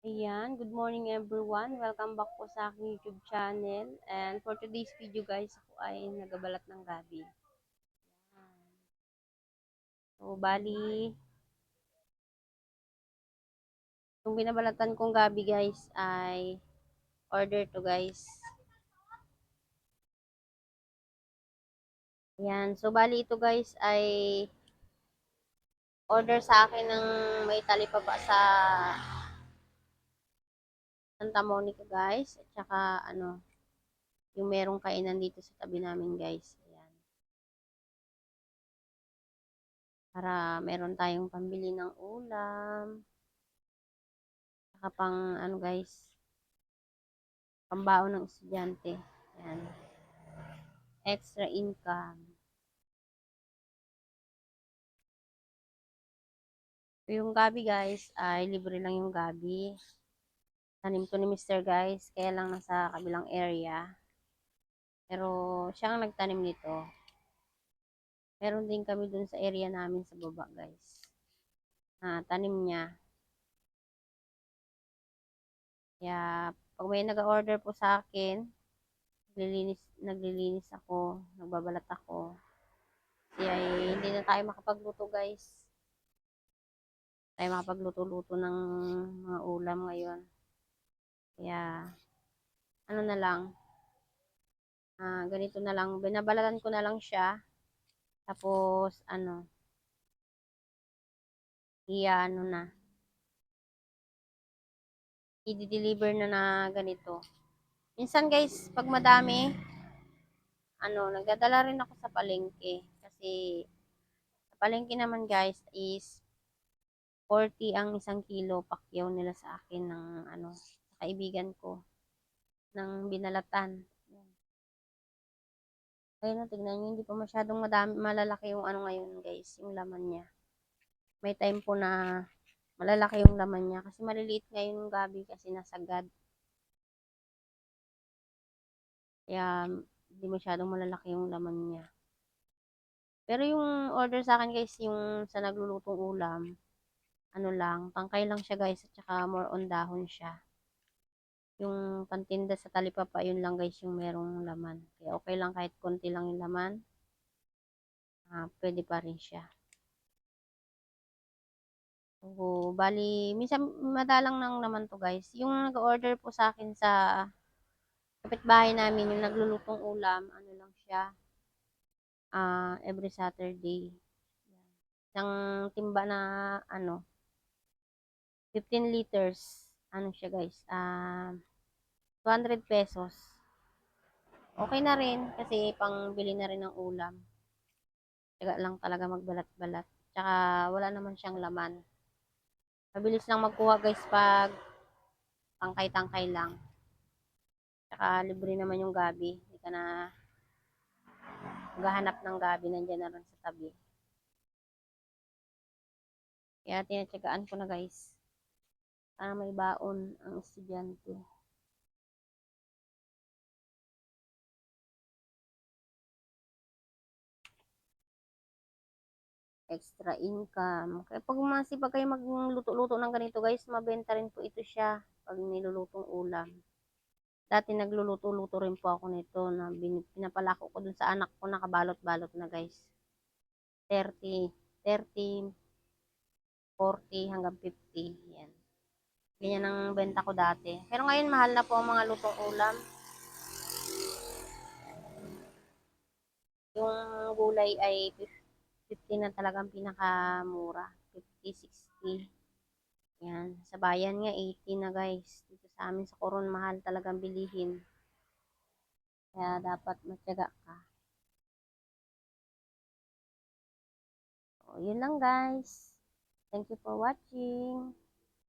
Ayan, good morning everyone. Welcome back po sa aking YouTube channel. And for today's video guys, ako ay nagabalat ng gabi. So, bali, yung binabalatan kong gabi guys ay order to guys. Ayan, so bali ito guys ay order sa akin ng may talipapa sa Santa Monica guys. At saka yung merong kainan dito sa tabi namin guys. Ayan. Para meron tayong pambili ng ulam. Saka pang guys, pambaon ng estudyante. Yan. Extra income. Yung gabi guys, ay libre lang yung gabi. Tanim to ni Mr. guys, kaya lang nasa kabilang area. Pero siya ang nagtanim nito. Meron din kami dun sa area namin sa baba guys. Tanim niya. Kaya pag may nag-order po sa akin, naglilinis ako, nagbabalat ako. Kaya hindi na tayo makapagluto guys. Tayo makapagluto-luto ng mga ulam ngayon. Kaya, na lang, ganito na lang, binabalatan ko na lang siya. Tapos, na, i-deliver na ganito. Minsan guys, pag madami, nagdadala rin ako sa palengke. Kasi, sa palengke naman guys, is 40 ang isang kilo pakyaw nila sa akin ng, sa kaibigan ko, ng binalatan. Ayun na, tignan nyo, hindi pa masyadong malalaki yung ngayon guys, yung laman niya. May time po na malalaki yung laman niya kasi maliliit ngayon yung gabi kasi nasagad. Kaya hindi masyadong malalaki yung laman niya. Pero yung order sa akin guys, yung sa naglulutong ulam, lang, tangkay lang siya guys at saka more on dahon siya. Yung pantinda sa talipapa, yun lang guys yung merong laman. Kaya okay lang kahit konti lang yung laman, pwede pa rin siya. So, bali, minsan madalang lang naman to guys. Yung nag-order po sa akin sa kapitbahay namin, yung naglulutong ulam, lang siya, every Saturday. Isang timba na, 15 liters, siya guys, 200 pesos. Okay na rin, kasi pang bili na rin ng ulam. Tiyaga lang talaga magbalat-balat. Tsaka, wala naman siyang laman. Mabilis lang magkuha guys pag tangkay-tangkay lang. Tsaka, libre naman yung gabi. Hindi ka na maghahanap ng gabi, nandiyan na rin sa tabi. Kaya tinatsagaan ko na guys. Para may baon ang estudyante. Extra income. Kaya pag masipag kayo magluto-luto ng ganito guys, mabenta rin po ito siya pag nilulutong ulam. Dati nagluluto-luto rin po ako nito na pinapalako ko dun sa anak ko, nakabalot-balot na guys. 30, 30, 40 hanggang 50. Yan. Ganyan ang benta ko dati. Pero ngayon mahal na po ang mga lutong ulam. Yung gulay ay 50 na talagang pinakamura. 50, 60. Yan. Sa bayan nga, 80 na guys. Dito sa amin sa Coron, mahal talagang bilihin. Kaya dapat matyaga ka. So, yun lang guys. Thank you for watching.